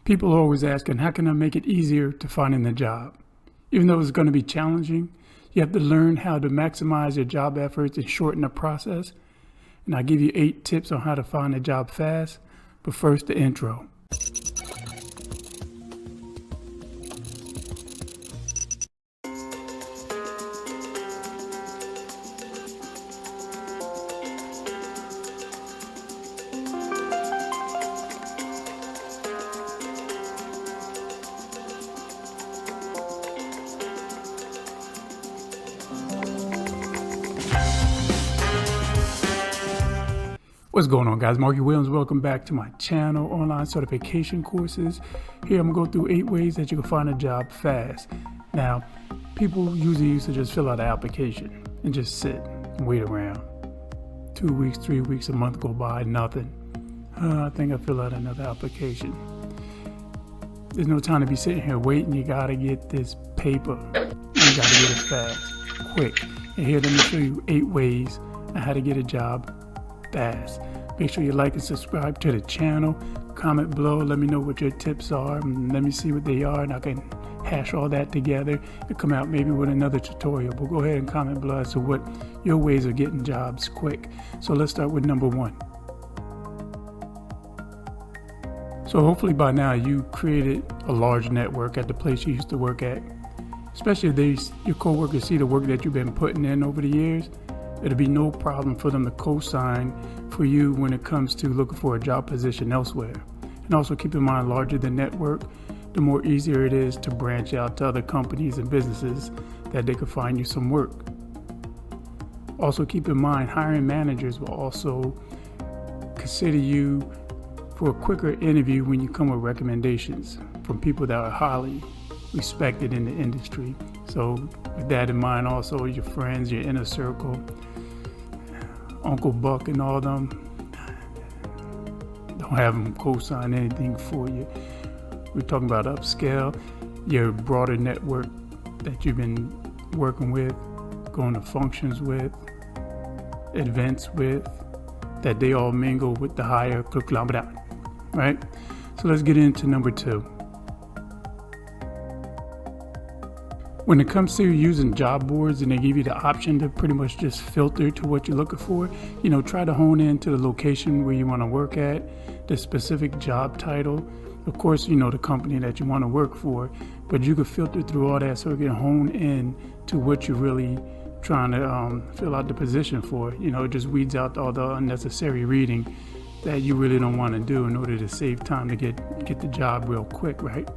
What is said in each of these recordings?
People are always asking, how can I make it easier to finding a job? Even though it's going to be challenging, you have to learn how to maximize your job efforts and shorten the process. And I'll give you 8 tips on how to find a job fast. But first, the intro. What's going on, guys? Markie Williams. Welcome back to my channel, online certification courses. Here I'm gonna go through 8 ways that you can find a job fast. Now, people usually used to just fill out an application and just sit and wait around. 2 weeks, 3 weeks, a month go by, nothing. I think I'll fill out another application. There's no time to be sitting here waiting. You gotta get this paper. You gotta get it fast, quick. And here, let me show you 8 ways on how to get a job fast. Make sure you like and subscribe to the channel. Comment below, let me know what your tips are, and let me see what they are, and I can hash all that together and come out maybe with another tutorial. But go ahead and comment below as to what your ways of getting jobs quick. So let's start with number 1. So hopefully by now you created a large network at the place you used to work at. Especially if your coworkers see the work that you've been putting in over the years. It'll be no problem for them to co-sign for you when it comes to looking for a job position elsewhere. And also keep in mind, larger the network, the more easier it is to branch out to other companies and businesses that they could find you some work. Also keep in mind, hiring managers will also consider you for a quicker interview when you come with recommendations from people that are highly respected in the industry. So with that in mind, also your friends, your inner circle, Uncle Buck and all them, don't have them co-sign anything for you. We're talking about upscale, your broader network that you've been working with, going to functions with, events with, that they all mingle with the higher conglomerate, right? So let's get into number 2. When it comes to using job boards and they give you the option to pretty much just filter to what you're looking for, try to hone in to the location where you want to work at, the specific job title, of course, the company that you want to work for, but you could filter through all that so you can hone in to what you're really trying to fill out the position for. It just weeds out all the unnecessary reading that you really don't want to do in order to save time to get the job real quick, right?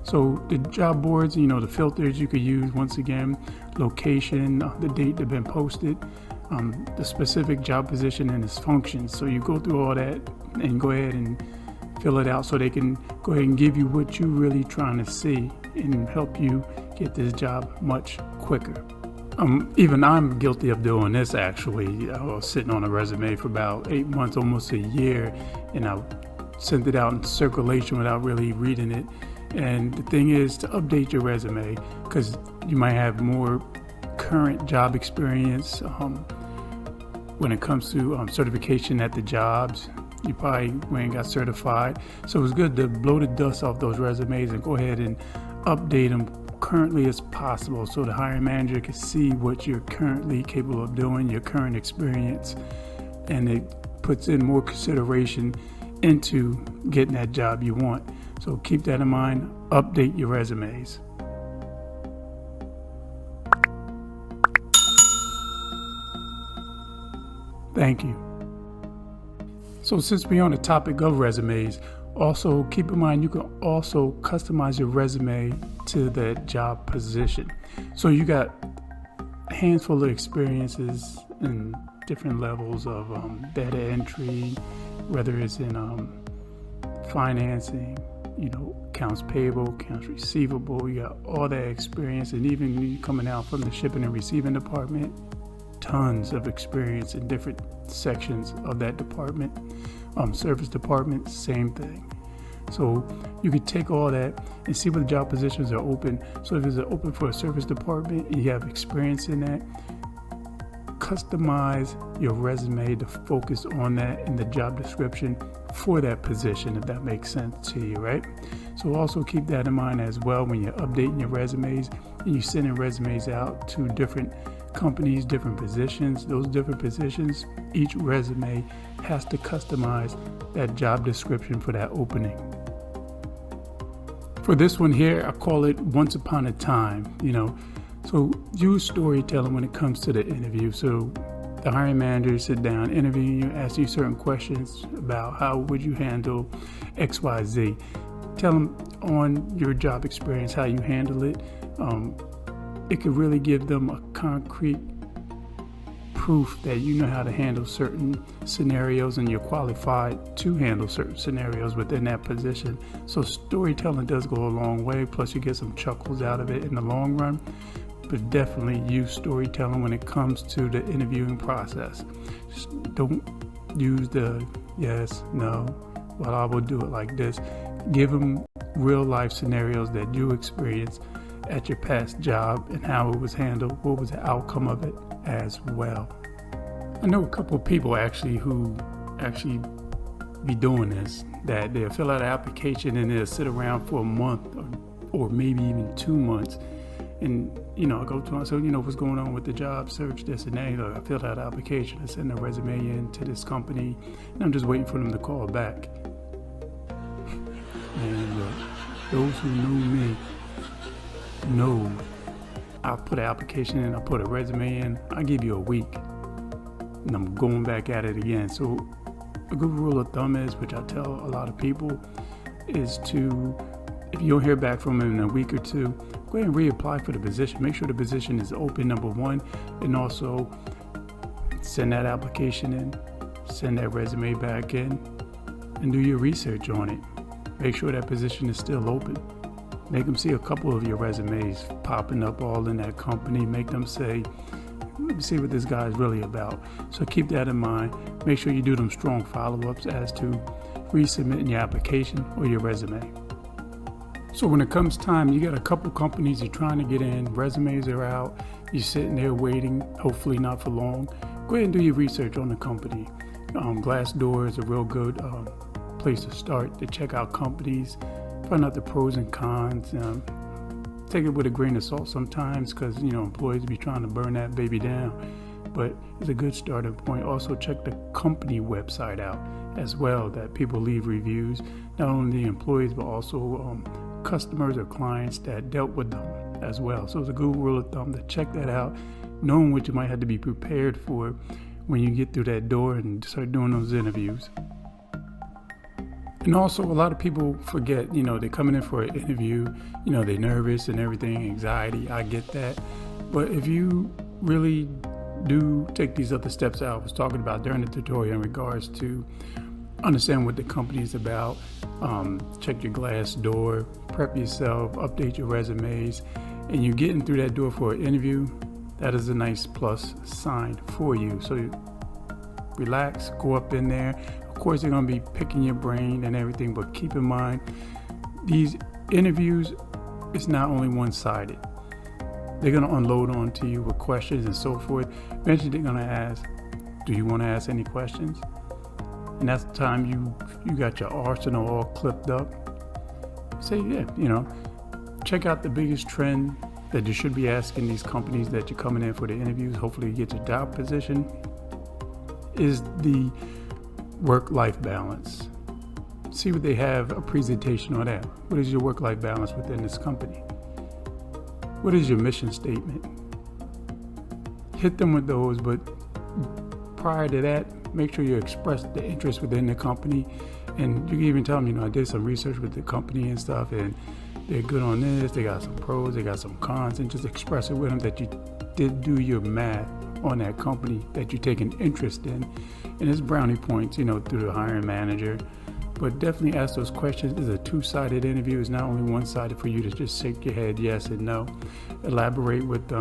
So the job boards, the filters you could use, once again, location, the date they've been posted, the specific job position and its functions. So you go through all that and go ahead and fill it out so they can go ahead and give you what you're really trying to see and help you get this job much quicker. Even I'm guilty of doing this, actually. I was sitting on a resume for about 8 months, almost a year, and I sent it out in circulation without really reading it. And the thing is to update your resume, because you might have more current job experience when it comes to certification at the jobs. You probably ain't got certified. So it's good to blow the dust off those resumes and go ahead and update them currently as possible so the hiring manager can see what you're currently capable of doing, your current experience, and it puts in more consideration into getting that job you want. So keep that in mind, update your resumes. Thank you. So since we're on the topic of resumes, also keep in mind you can also customize your resume to that job position. So you got a handful of experiences in different levels of data entry, whether it's in financing, accounts payable, accounts receivable. You got all that experience, and even you coming out from the shipping and receiving department, tons of experience in different sections of that department. Service department, same thing. So you could take all that and see what job positions are open. So if it's open for a service department and you have experience in that, customize your resume to focus on that in the job description for that position, if that makes sense to you, right? So also keep that in mind as well when you're updating your resumes and you're sending resumes out to different companies, different positions. Those different positions, each resume has to customize that job description for that opening. For this one here, I call it once upon a time, So use storytelling when it comes to the interview. So the hiring manager sit down, interview you, ask you certain questions about how would you handle XYZ. Tell them on your job experience how you handle it. It could really give them a concrete proof that you know how to handle certain scenarios and you're qualified to handle certain scenarios within that position. So storytelling does go a long way, plus you get some chuckles out of it in the long run. But definitely use storytelling when it comes to the interviewing process. Just don't use the yes, no, well, I will do it like this. Give them real life scenarios that you experienced at your past job and how it was handled, what was the outcome of it as well. I know a couple of people who be doing this, that they'll fill out an application and they'll sit around for a month or maybe even 2 months. And, I go to them, so, what's going on with the job search, this and that. I filled out an application, I send a resume in to this company, and I'm just waiting for them to call back. And those who know me know I put an application in, I put a resume in, I give you a week, and I'm going back at it again. So a good rule of thumb is, which I tell a lot of people, is to, if you don't hear back from them in a week or two, go ahead and reapply for the position. Make sure the position is open, number one, and also send that application in, send that resume back in, and do your research on it. Make sure that position is still open. Make them see a couple of your resumes popping up all in that company. Make them say, let me see what this guy is really about. So keep that in mind. Make sure you do them strong follow-ups as to resubmitting your application or your resume. So when it comes time, you got a couple companies you're trying to get in, resumes are out, you're sitting there waiting, hopefully not for long. Go ahead and do your research on the company. Glassdoor is a real good place to start to check out companies, find out the pros and cons. Take it with a grain of salt sometimes because, employees be trying to burn that baby down. But it's a good starting point. Also check the company website out as well, that people leave reviews, not only the employees but also customers or clients that dealt with them as well. So it's a good rule of thumb to check that out, knowing what you might have to be prepared for when you get through that door and start doing those interviews. And also, a lot of people forget, they're coming in for an interview, they're nervous and everything, anxiety, I get that. But if you really do take these other steps I was talking about during the tutorial in regards to understand what the company is about, check your Glassdoor, prep yourself, update your resumes, and you're getting through that door for an interview, that is a nice plus sign for you. So relax, go up in there. Of course, they're going to be picking your brain and everything, but keep in mind, these interviews, it's not only one-sided. They're going to unload onto you with questions and so forth. Eventually, they're going to ask, do you want to ask any questions? And that's the time you got your arsenal all clipped up. Say, yeah, check out the biggest trend that you should be asking these companies that you're coming in for the interviews. Hopefully you get your job position, is the work-life balance. See what they have, a presentation on that. What is your work-life balance within this company? What is your mission statement? Hit them with those, but prior to that, make sure you express the interest within the company. And you can even tell them, I did some research with the company and stuff, and they're good on this, they got some pros, they got some cons, and just express it with them that you did do your math on that company that you take an interest in. And it's brownie points, through the hiring manager. But definitely ask those questions. It's a two-sided interview. It's not only one-sided for you to just shake your head yes and no. Elaborate with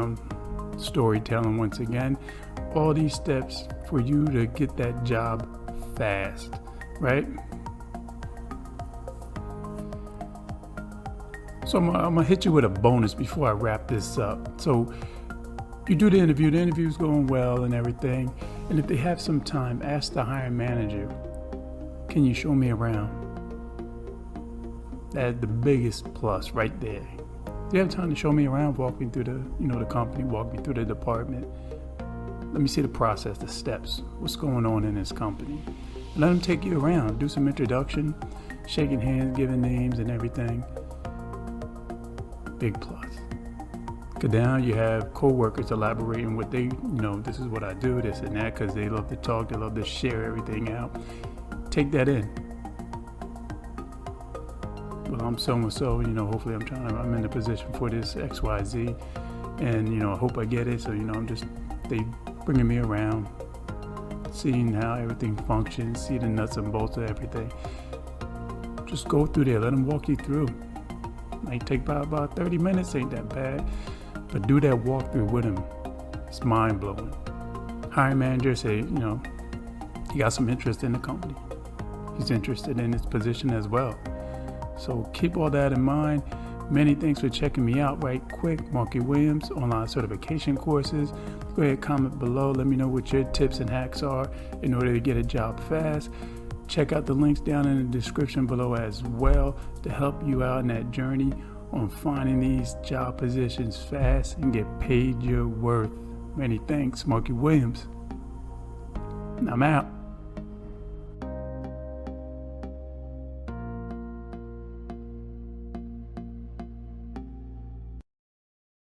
storytelling once again. All these steps for you to get that job fast, right? So I'm gonna hit you with a bonus before I wrap this up. So you do the interview's going well and everything. And if they have some time, ask the hiring manager, Can you show me around? That's the biggest plus right there. Do you have time to show me around? Walk me through the company, walk me through the department. Let me see the process, the steps, what's going on in this company. Let them take you around, do some introduction, shaking hands, giving names and everything. Big plus. Cause now you have co-workers elaborating what they, this is what I do, this and that, because they love to talk, they love to share everything out. Take that in. Well, I'm so-and-so, hopefully I'm in the position for this XYZ, and, I hope I get it. So, they bringing me around, seeing how everything functions, see the nuts and bolts of everything. Just go through there, let them walk you through. Might take about 30 minutes, ain't that bad, but do that walkthrough with them. It's mind-blowing. Hiring manager say, he got some interest in the company. He's interested in his position as well. So keep all that in mind. Many thanks for checking me out right quick. Markie Williams, online certification courses. Go ahead, comment below. Let me know what your tips and hacks are in order to get a job fast. Check out the links down in the description below as well to help you out in that journey on finding these job positions fast and get paid your worth. Many thanks, Markie Williams. I'm out.